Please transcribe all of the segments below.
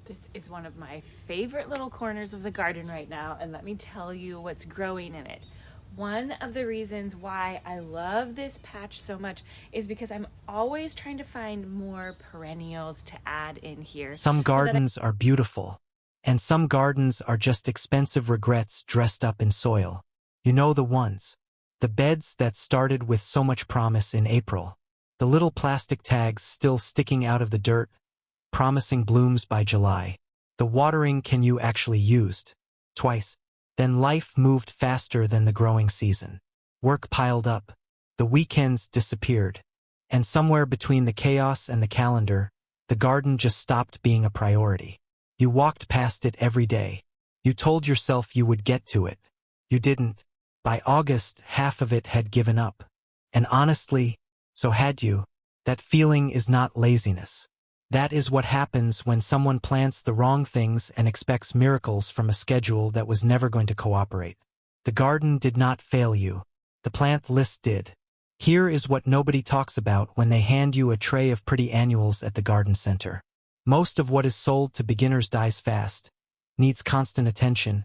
This is one of my favorite little corners of the garden right now, and let me tell you what's growing in it. One of the reasons why I love this patch so much is because I'm always trying to find more perennials to add in here. Some gardens are beautiful, and some gardens are just expensive regrets dressed up in soil. You know the ones. The beds that started with so much promise in April. The little plastic tags still sticking out of the dirt, promising blooms by July. The watering can you actually used. Twice. Then life moved faster than the growing season. Work piled up. The weekends disappeared. And somewhere between the chaos and the calendar, the garden just stopped being a priority. You walked past it every day. You told yourself you would get to it. You didn't. By August, half of it had given up. And honestly, so had you. That feeling is not laziness. That is what happens when someone plants the wrong things and expects miracles from a schedule that was never going to cooperate. The garden did not fail you. The plant list did. Here is what nobody talks about when they hand you a tray of pretty annuals at the garden center. Most of what is sold to beginners dies fast, needs constant attention,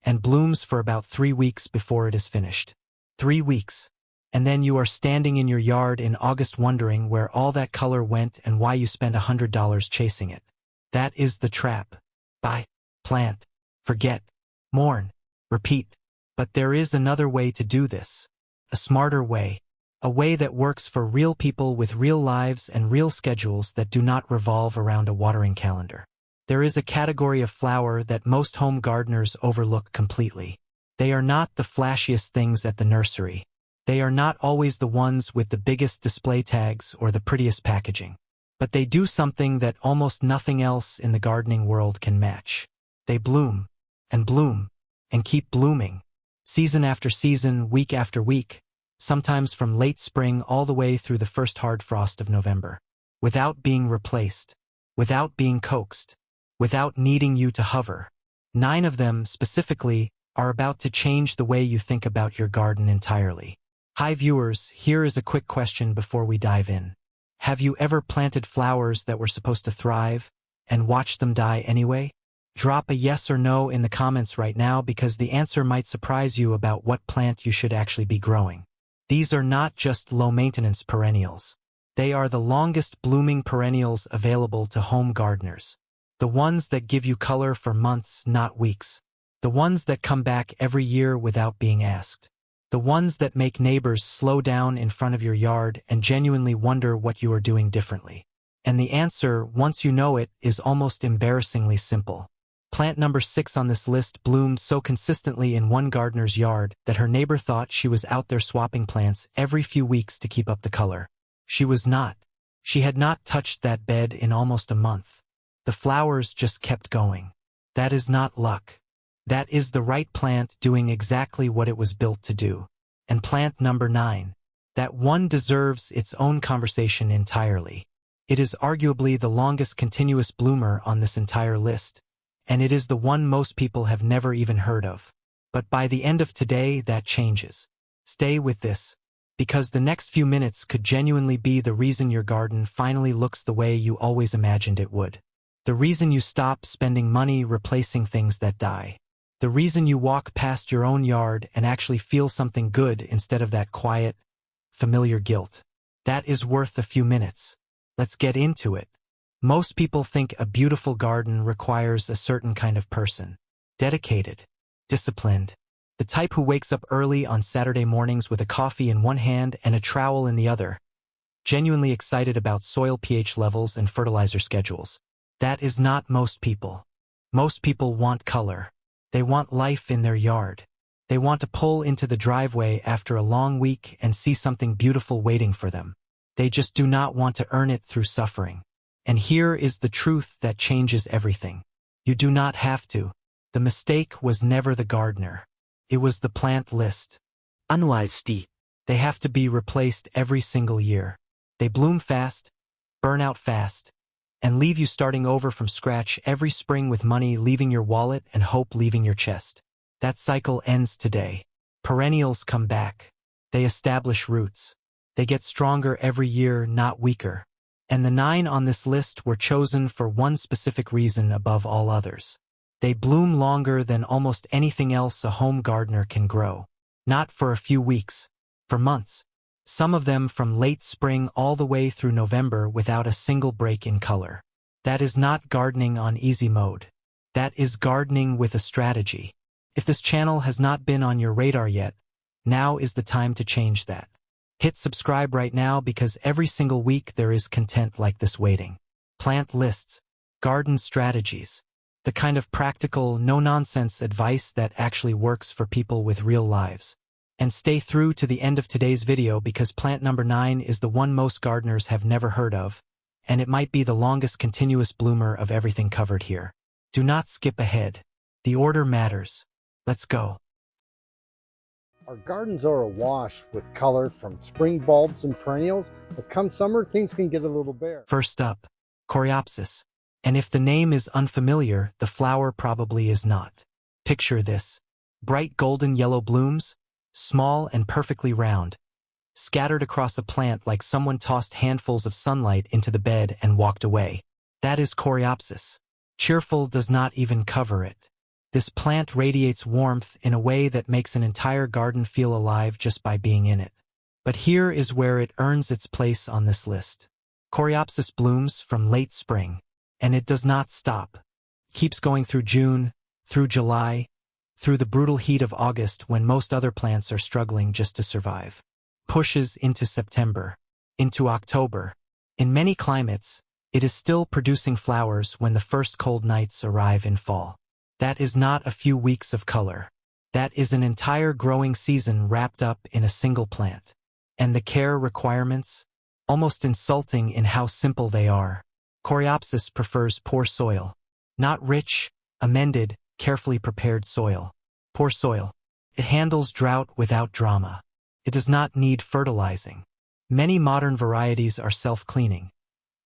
and blooms for about 3 weeks before it is finished. 3 weeks. And then you are standing in your yard in August wondering where all that color went and why you spent $100 chasing it. That is the trap. Buy, plant, forget, mourn, repeat. But there is another way to do this. A smarter way. A way that works for real people with real lives and real schedules that do not revolve around a watering calendar. There is a category of flower that most home gardeners overlook completely. They are not the flashiest things at the nursery. They are not always the ones with the biggest display tags or the prettiest packaging. But they do something that almost nothing else in the gardening world can match. They bloom, and keep blooming. Season after season, week after week, sometimes from late spring all the way through the first hard frost of November. Without being replaced. Without being coaxed. Without needing you to hover. 9 of them, specifically, are about to change the way you think about your garden entirely. Hi viewers, here is a quick question before we dive in. Have you ever planted flowers that were supposed to thrive and watched them die anyway? Drop a yes or no in the comments right now because the answer might surprise you about what plant you should actually be growing. These are not just low-maintenance perennials. They are the longest blooming perennials available to home gardeners. The ones that give you color for months, not weeks. The ones that come back every year without being asked. The ones that make neighbors slow down in front of your yard and genuinely wonder what you are doing differently. And the answer, once you know it, is almost embarrassingly simple. Plant number 6 on this list bloomed so consistently in one gardener's yard that her neighbor thought she was out there swapping plants every few weeks to keep up the color. She was not. She had not touched that bed in almost a month. The flowers just kept going. That is not luck. That is the right plant doing exactly what it was built to do. And plant number 9. That one deserves its own conversation entirely. It is arguably the longest continuous bloomer on this entire list, and it is the one most people have never even heard of. But by the end of today, that changes. Stay with this, because the next few minutes could genuinely be the reason your garden finally looks the way you always imagined it would. The reason you stop spending money replacing things that die. The reason you walk past your own yard and actually feel something good instead of that quiet, familiar guilt. That is worth a few minutes. Let's get into it. Most people think a beautiful garden requires a certain kind of person. Dedicated. Disciplined. The type who wakes up early on Saturday mornings with a coffee in one hand and a trowel in the other. Genuinely excited about soil pH levels and fertilizer schedules. That is not most people. Most people want color. They want life in their yard. They want to pull into the driveway after a long week and see something beautiful waiting for them. They just do not want to earn it through suffering. And here is the truth that changes everything. You do not have to. The mistake was never the gardener. It was the plant list. Annualsti. They have to be replaced every single year. They bloom fast, burn out fast, and leave you starting over from scratch every spring with money leaving your wallet and hope leaving your chest. That cycle ends today. Perennials come back. They establish roots. They get stronger every year, not weaker. And the 9 on this list were chosen for one specific reason above all others. They bloom longer than almost anything else a home gardener can grow. Not for a few weeks, for months. Some of them from late spring all the way through November without a single break in color. That is not gardening on easy mode. That is gardening with a strategy. If this channel has not been on your radar yet, now is the time to change that. Hit subscribe right now because every single week there is content like this waiting. Plant lists, garden strategies, the kind of practical, no-nonsense advice that actually works for people with real lives. And stay through to the end of today's video because plant number 9 is the one most gardeners have never heard of, and it might be the longest continuous bloomer of everything covered here. Do not skip ahead. The order matters. Let's go. Our gardens are awash with color from spring bulbs and perennials, but come summer, things can get a little bare. First up, Coreopsis. And if the name is unfamiliar, the flower probably is not. Picture this. Bright golden yellow blooms, small and perfectly round, scattered across a plant like someone tossed handfuls of sunlight into the bed and walked away. That is Coreopsis. Cheerful does not even cover it. This plant radiates warmth in a way that makes an entire garden feel alive just by being in it. But here is where it earns its place on this list. Coreopsis blooms from late spring, and it does not stop. It keeps going through June, through July, through the brutal heat of August when most other plants are struggling just to survive. Pushes into September, into October. In many climates, it is still producing flowers when the first cold nights arrive in fall. That is not a few weeks of color. That is an entire growing season wrapped up in a single plant. And the care requirements? Almost insulting in how simple they are. Coreopsis prefers poor soil. Not rich, amended, carefully prepared soil. Poor soil. It handles drought without drama. It does not need fertilizing. Many modern varieties are self-cleaning,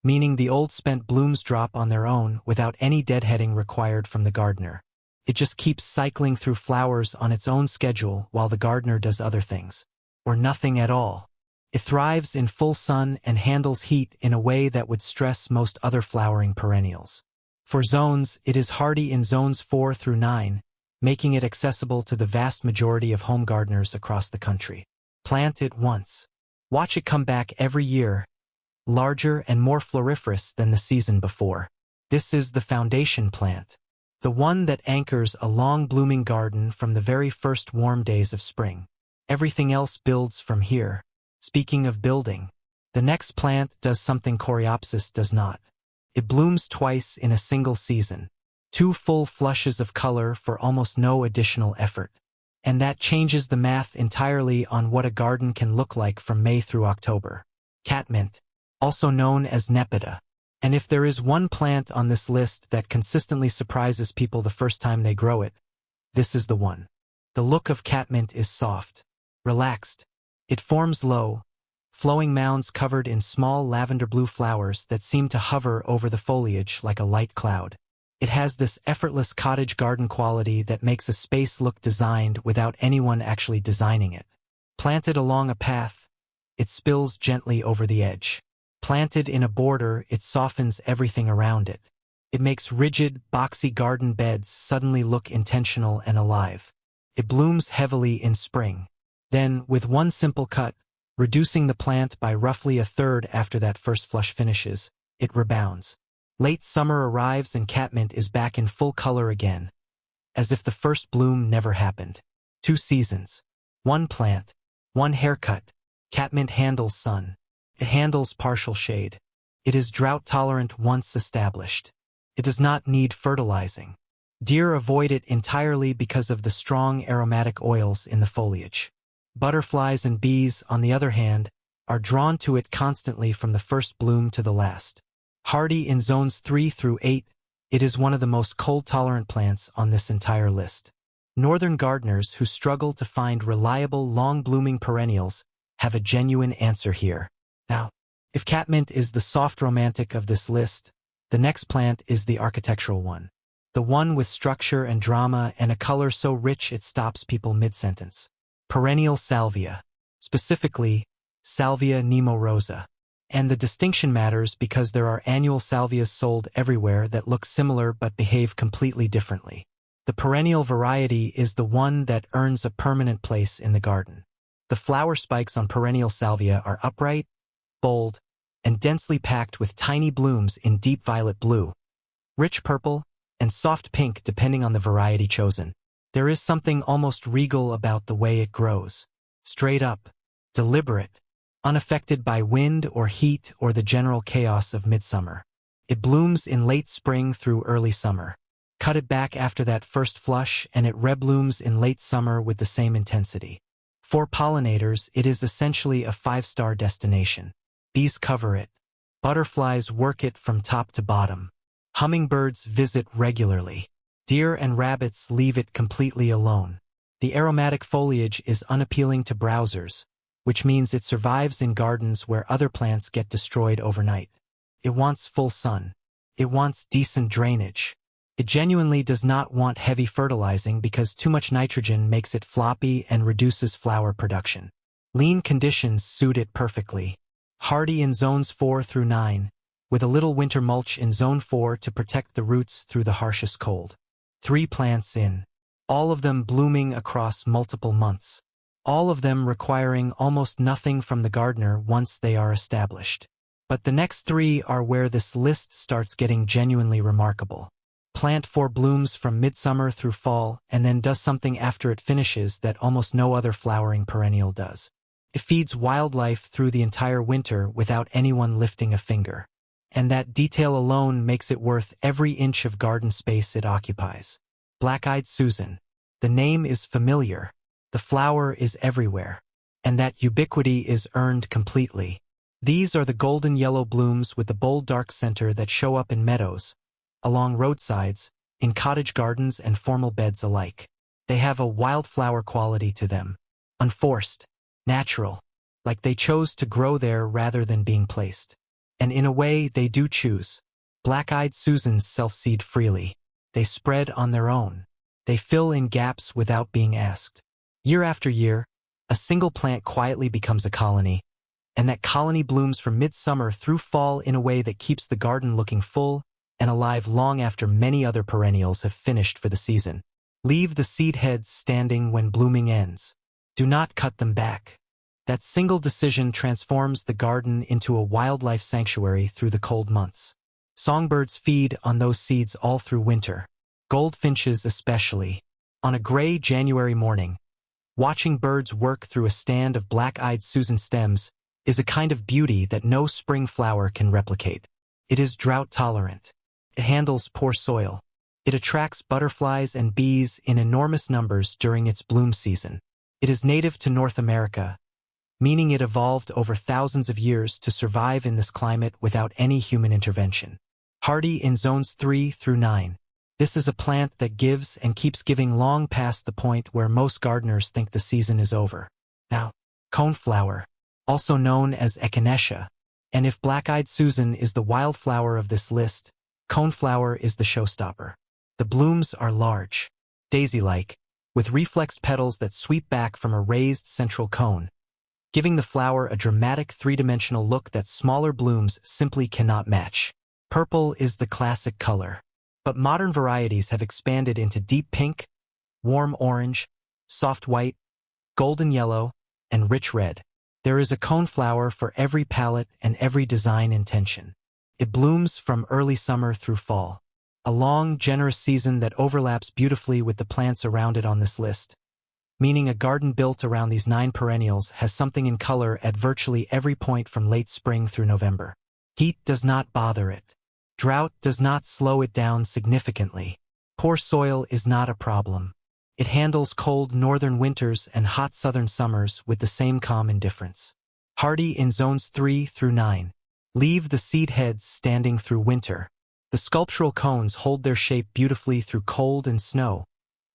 meaning the old spent blooms drop on their own without any deadheading required from the gardener. It just keeps cycling through flowers on its own schedule while the gardener does other things. Or nothing at all. It thrives in full sun and handles heat in a way that would stress most other flowering perennials. For zones, it is hardy in zones 4 through 9, making it accessible to the vast majority of home gardeners across the country. Plant it once. Watch it come back every year, larger and more floriferous than the season before. This is the foundation plant, the one that anchors a long blooming garden from the very first warm days of spring. Everything else builds from here. Speaking of building, the next plant does something Coreopsis does not. It blooms twice in a single season. 2 full flushes of color for almost no additional effort. And that changes the math entirely on what a garden can look like from May through October. Catmint, also known as Nepeta. And if there is one plant on this list that consistently surprises people the first time they grow it, this is the one. The look of catmint is soft, relaxed. It forms low, flowing mounds covered in small lavender blue flowers that seem to hover over the foliage like a light cloud. It has this effortless cottage garden quality that makes a space look designed without anyone actually designing it. Planted along a path, it spills gently over the edge. Planted in a border, it softens everything around it. It makes rigid, boxy garden beds suddenly look intentional and alive. It blooms heavily in spring. Then, with one simple cut, reducing the plant by roughly a third after that first flush finishes, it rebounds. Late summer arrives and catmint is back in full color again, as if the first bloom never happened. 2 seasons. 1 plant. 1 haircut. Catmint handles sun. It handles partial shade. It is drought-tolerant once established. It does not need fertilizing. Deer avoid it entirely because of the strong aromatic oils in the foliage. Butterflies and bees, on the other hand, are drawn to it constantly from the first bloom to the last. Hardy in zones 3 through 8, it is one of the most cold-tolerant plants on this entire list. Northern gardeners who struggle to find reliable, long-blooming perennials have a genuine answer here. Now, if catmint is the soft romantic of this list, the next plant is the architectural one. The one with structure and drama and a color so rich it stops people mid-sentence. Perennial salvia. Specifically, Salvia nemorosa. And the distinction matters because there are annual salvias sold everywhere that look similar but behave completely differently. The perennial variety is the one that earns a permanent place in the garden. The flower spikes on perennial salvia are upright, bold, and densely packed with tiny blooms in deep violet blue, rich purple, and soft pink depending on the variety chosen. There is something almost regal about the way it grows. Straight up, deliberate, unaffected by wind or heat or the general chaos of midsummer. It blooms in late spring through early summer. Cut it back after that first flush and it reblooms in late summer with the same intensity. For pollinators, it is essentially a 5-star destination. Bees cover it. Butterflies work it from top to bottom. Hummingbirds visit regularly. Deer and rabbits leave it completely alone. The aromatic foliage is unappealing to browsers, which means it survives in gardens where other plants get destroyed overnight. It wants full sun. It wants decent drainage. It genuinely does not want heavy fertilizing because too much nitrogen makes it floppy and reduces flower production. Lean conditions suit it perfectly. Hardy in zones 4 through 9, with a little winter mulch in zone 4 to protect the roots through the harshest cold. 3 plants in, all of them blooming across multiple months. All of them requiring almost nothing from the gardener once they are established. But the next 3 are where this list starts getting genuinely remarkable. Plant 4 blooms from midsummer through fall and then does something after it finishes that almost no other flowering perennial does. It feeds wildlife through the entire winter without anyone lifting a finger. And that detail alone makes it worth every inch of garden space it occupies. Black-eyed Susan. The name is familiar. The flower is everywhere. And that ubiquity is earned completely. These are the golden yellow blooms with the bold dark center that show up in meadows, along roadsides, in cottage gardens and formal beds alike. They have a wildflower quality to them. Unforced, natural, like they chose to grow there rather than being placed. And in a way, they do choose. Black-eyed Susans self-seed freely. They spread on their own. They fill in gaps without being asked. Year after year, a single plant quietly becomes a colony, and that colony blooms from midsummer through fall in a way that keeps the garden looking full and alive long after many other perennials have finished for the season. Leave the seed heads standing when blooming ends. Do not cut them back. That single decision transforms the garden into a wildlife sanctuary through the cold months. Songbirds feed on those seeds all through winter. Goldfinches especially. On a gray January morning, watching birds work through a stand of black-eyed Susan stems is a kind of beauty that no spring flower can replicate. It is drought-tolerant. It handles poor soil. It attracts butterflies and bees in enormous numbers during its bloom season. It is native to North America, meaning it evolved over thousands of years to survive in this climate without any human intervention. Hardy in zones 3 through 9. This is a plant that gives and keeps giving long past the point where most gardeners think the season is over. Now, coneflower, also known as echinacea, and if black-eyed Susan is the wildflower of this list, coneflower is the showstopper. The blooms are large, daisy-like, with reflexed petals that sweep back from a raised central cone, giving the flower a dramatic 3-dimensional look that smaller blooms simply cannot match. Purple is the classic color, but modern varieties have expanded into deep pink, warm orange, soft white, golden yellow, and rich red. There is a coneflower for every palette and every design intention. It blooms from early summer through fall, a long, generous season that overlaps beautifully with the plants around it on this list, meaning a garden built around these 9 perennials has something in color at virtually every point from late spring through November. Heat does not bother it. Drought does not slow it down significantly. Poor soil is not a problem. It handles cold northern winters and hot southern summers with the same calm indifference. Hardy in zones 3 through 9. Leave the seed heads standing through winter. The sculptural cones hold their shape beautifully through cold and snow,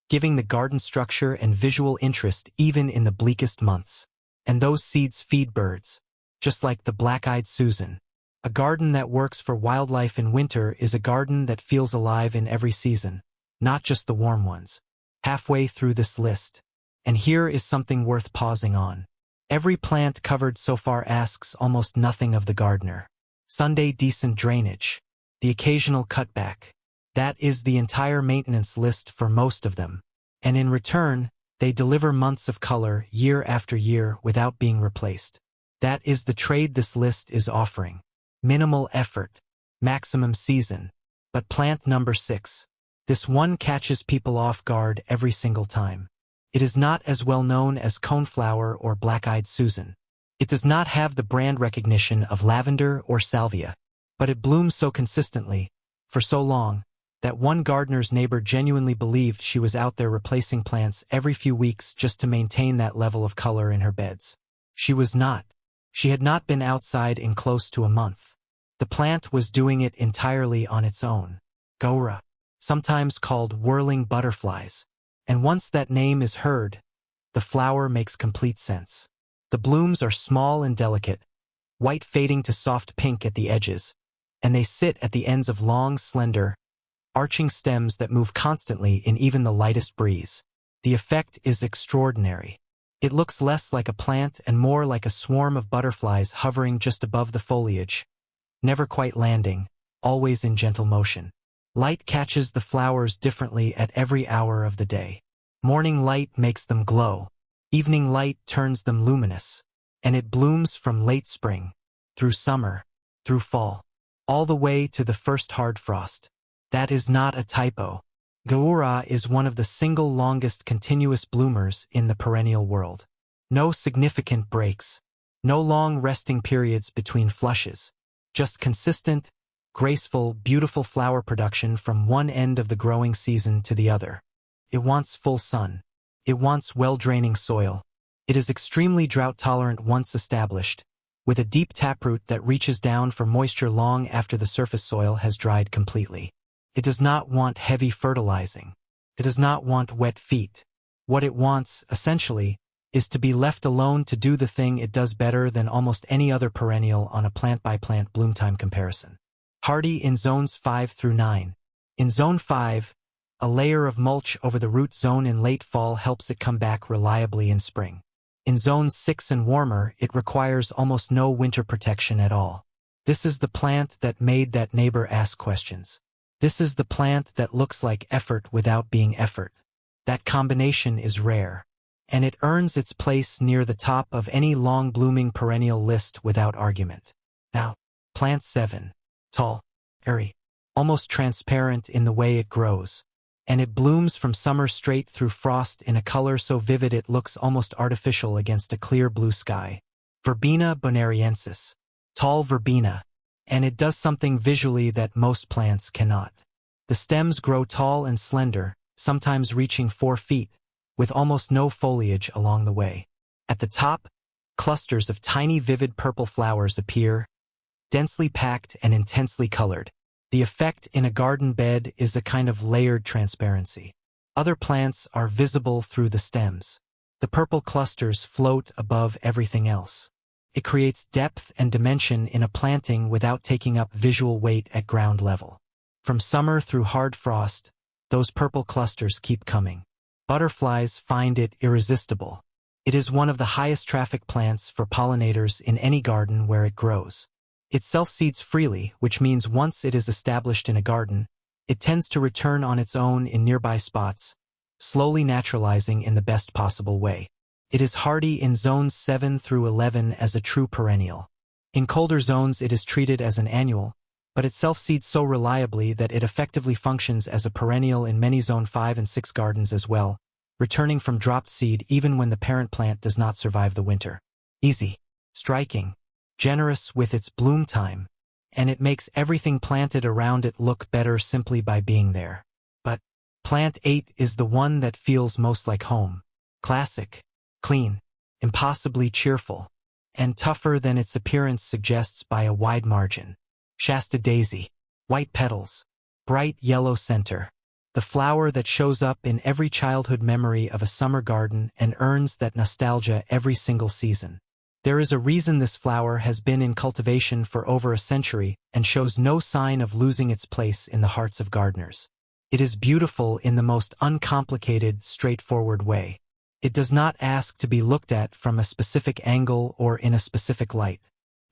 giving the garden structure and visual interest even in the bleakest months. And those seeds feed birds, just like the black-eyed Susan. A garden that works for wildlife in winter is a garden that feels alive in every season, not just the warm ones. Halfway through this list, and here is something worth pausing on. Every plant covered so far asks almost nothing of the gardener. Sunday decent drainage. The occasional cutback. That is the entire maintenance list for most of them. And in return, they deliver months of color year after year without being replaced. That is the trade this list is offering. Minimal effort, maximum season. But plant number 6. This one catches people off guard every single time. It is not as well known as coneflower or black-eyed Susan. It does not have the brand recognition of lavender or salvia, but it blooms so consistently, for so long, that one gardener's neighbor genuinely believed she was out there replacing plants every few weeks just to maintain that level of color in her beds. She was not. She had not been outside in close to a month. The plant was doing it entirely on its own. Gaura, sometimes called whirling butterflies. And once that name is heard, the flower makes complete sense. The blooms are small and delicate, white fading to soft pink at the edges, and they sit at the ends of long, slender, arching stems that move constantly in even the lightest breeze. The effect is extraordinary. It looks less like a plant and more like a swarm of butterflies hovering just above the foliage, never quite landing, always in gentle motion. Light catches the flowers differently at every hour of the day. Morning light makes them glow. Evening light turns them luminous. And it blooms from late spring, through summer, through fall, all the way to the first hard frost. That is not a typo. Gaura is one of the single longest continuous bloomers in the perennial world. No significant breaks. No long resting periods between flushes. Just consistent, graceful, beautiful flower production from one end of the growing season to the other. It wants full sun. It wants well-draining soil. It is extremely drought-tolerant once established, with a deep taproot that reaches down for moisture long after the surface soil has dried completely. It does not want heavy fertilizing. It does not want wet feet. What it wants, essentially, is to be left alone to do the thing it does better than almost any other perennial on a plant-by-plant bloom time comparison. Hardy in zones 5 through 9. In zone 5, a layer of mulch over the root zone in late fall helps it come back reliably in spring. In zones 6 and warmer, it requires almost no winter protection at all. This is the plant that made that neighbor ask questions. This is the plant that looks like effort without being effort. That combination is rare, and it earns its place near the top of any long-blooming perennial list without argument. Now, plant 7. Tall, airy, almost transparent in the way it grows, and it blooms from summer straight through frost in a color so vivid it looks almost artificial against a clear blue sky. Verbena bonariensis. Tall verbena. And it does something visually that most plants cannot. The stems grow tall and slender, sometimes reaching 4 feet, with almost no foliage along the way. At the top, clusters of tiny vivid purple flowers appear, densely packed and intensely colored. The effect in a garden bed is a kind of layered transparency. Other plants are visible through the stems. The purple clusters float above everything else. It creates depth and dimension in a planting without taking up visual weight at ground level. From summer through hard frost, those purple clusters keep coming. Butterflies find it irresistible. It is one of the highest traffic plants for pollinators in any garden where it grows. It self-seeds freely, which means once it is established in a garden, it tends to return on its own in nearby spots, slowly naturalizing in the best possible way. It is hardy in zones 7 through 11 as a true perennial. In colder zones it is treated as an annual, but it self-seeds so reliably that it effectively functions as a perennial in many zone 5 and 6 gardens as well, returning from dropped seed even when the parent plant does not survive the winter. Easy, striking, generous with its bloom time, and it makes everything planted around it look better simply by being there. But plant 8 is the one that feels most like home. Classic, clean, impossibly cheerful, and tougher than its appearance suggests by a wide margin. Shasta daisy, white petals, bright yellow center, the flower that shows up in every childhood memory of a summer garden and earns that nostalgia every single season. There is a reason this flower has been in cultivation for over a century and shows no sign of losing its place in the hearts of gardeners. It is beautiful in the most uncomplicated, straightforward way. It does not ask to be looked at from a specific angle or in a specific light.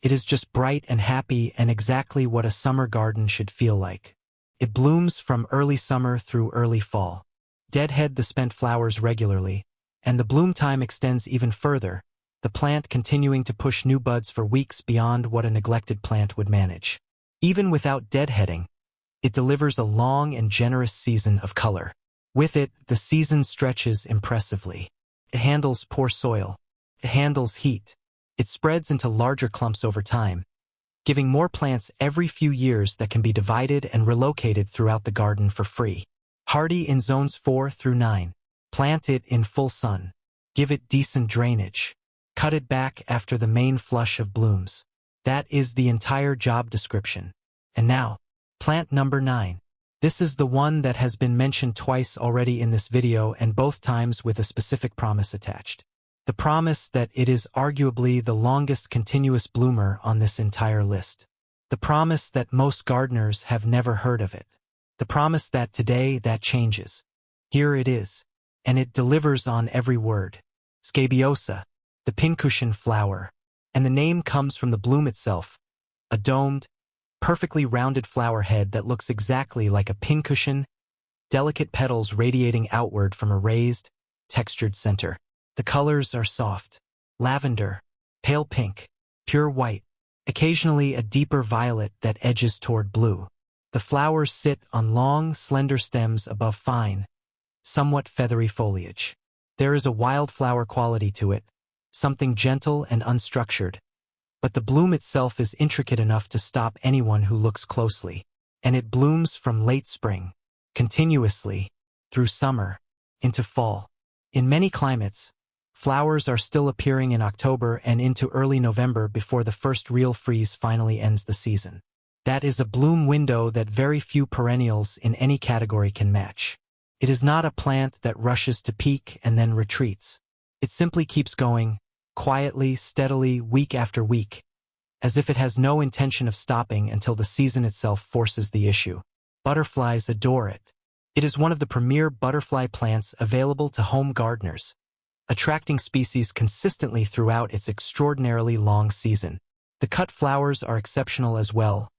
It is just bright and happy and exactly what a summer garden should feel like. It blooms from early summer through early fall. Deadhead the spent flowers regularly, and the bloom time extends even further, the plant continuing to push new buds for weeks beyond what a neglected plant would manage. Even without deadheading, it delivers a long and generous season of color. With it, the season stretches impressively. It handles poor soil. It handles heat. It spreads into larger clumps over time, giving more plants every few years that can be divided and relocated throughout the garden for free. Hardy in zones 4 through 9. Plant it in full sun. Give it decent drainage. Cut it back after the main flush of blooms. That is the entire job description. And now, plant number 9. This is the one that has been mentioned twice already in this video and both times with a specific promise attached. The promise that it is arguably the longest continuous bloomer on this entire list. The promise that most gardeners have never heard of it. The promise that today that changes. Here it is. And it delivers on every word. Scabiosa, the pincushion flower. And the name comes from the bloom itself. A domed, perfectly rounded flower head that looks exactly like a pincushion, delicate petals radiating outward from a raised, textured center. The colors are soft, lavender, pale pink, pure white, occasionally a deeper violet that edges toward blue. The flowers sit on long, slender stems above fine, somewhat feathery foliage. There is a wildflower quality to it, something gentle and unstructured, but the bloom itself is intricate enough to stop anyone who looks closely. And it blooms from late spring, continuously, through summer, into fall. In many climates, flowers are still appearing in October and into early November before the first real freeze finally ends the season. That is a bloom window that very few perennials in any category can match. It is not a plant that rushes to peak and then retreats. It simply keeps going, quietly, steadily, week after week, as if it has no intention of stopping until the season itself forces the issue. Butterflies adore it. It is one of the premier butterfly plants available to home gardeners, attracting species consistently throughout its extraordinarily long season. The cut flowers are exceptional as well,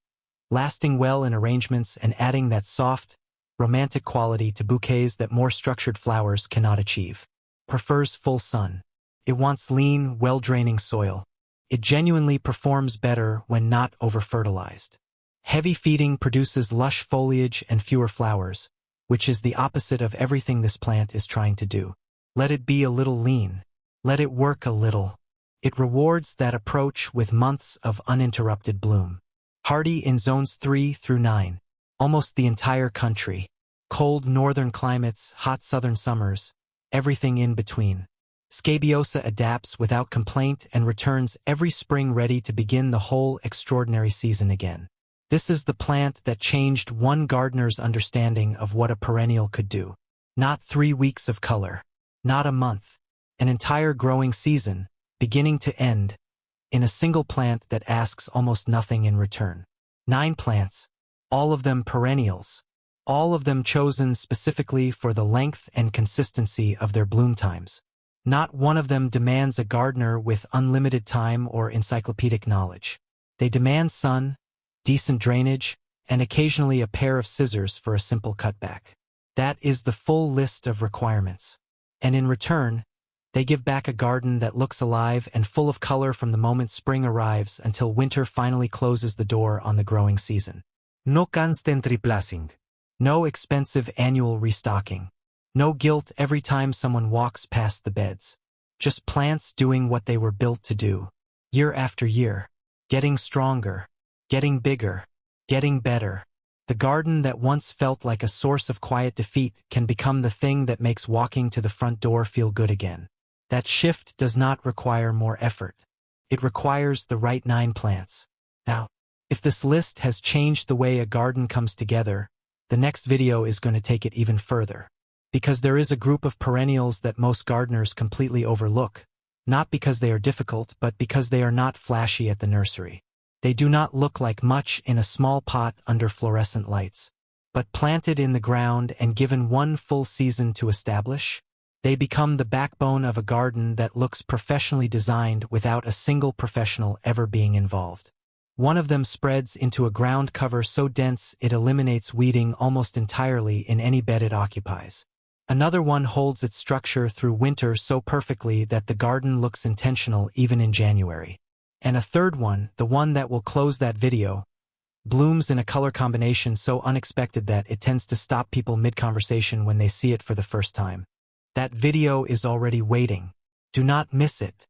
lasting well in arrangements and adding that soft, romantic quality to bouquets that more structured flowers cannot achieve. Prefers full sun. It wants lean, well-draining soil. It genuinely performs better when not over-fertilized. Heavy feeding produces lush foliage and fewer flowers, which is the opposite of everything this plant is trying to do. Let it be a little lean. Let it work a little. It rewards that approach with months of uninterrupted bloom. Hardy in zones 3 through 9. Almost the entire country. Cold northern climates, hot southern summers, everything in between. Scabiosa adapts without complaint and returns every spring ready to begin the whole extraordinary season again. This is the plant that changed one gardener's understanding of what a perennial could do. Not 3 weeks of color. Not a month. An entire growing season, beginning to end, in a single plant that asks almost nothing in return. 9 plants, all of them perennials, all of them chosen specifically for the length and consistency of their bloom times. Not one of them demands a gardener with unlimited time or encyclopedic knowledge. They demand sun, decent drainage, and occasionally a pair of scissors for a simple cutback. That is the full list of requirements. And in return, they give back a garden that looks alive and full of color from the moment spring arrives until winter finally closes the door on the growing season. No constant replanting. No expensive annual restocking. No guilt every time someone walks past the beds. Just plants doing what they were built to do. Year after year. Getting stronger. Getting bigger. Getting better. The garden that once felt like a source of quiet defeat can become the thing that makes walking to the front door feel good again. That shift does not require more effort. It requires the right 9 plants. Now, if this list has changed the way a garden comes together, the next video is going to take it even further. Because there is a group of perennials that most gardeners completely overlook, not because they are difficult, but because they are not flashy at the nursery. They do not look like much in a small pot under fluorescent lights. But planted in the ground and given one full season to establish, They become the backbone of a garden that looks professionally designed without a single professional ever being involved. One of them spreads into a ground cover so dense it eliminates weeding almost entirely in any bed it occupies. Another one holds its structure through winter so perfectly that the garden looks intentional even in January. And a third one, the one that will close that video, blooms in a color combination so unexpected that it tends to stop people mid-conversation when they see it for the first time. That video is already waiting. Do not miss it.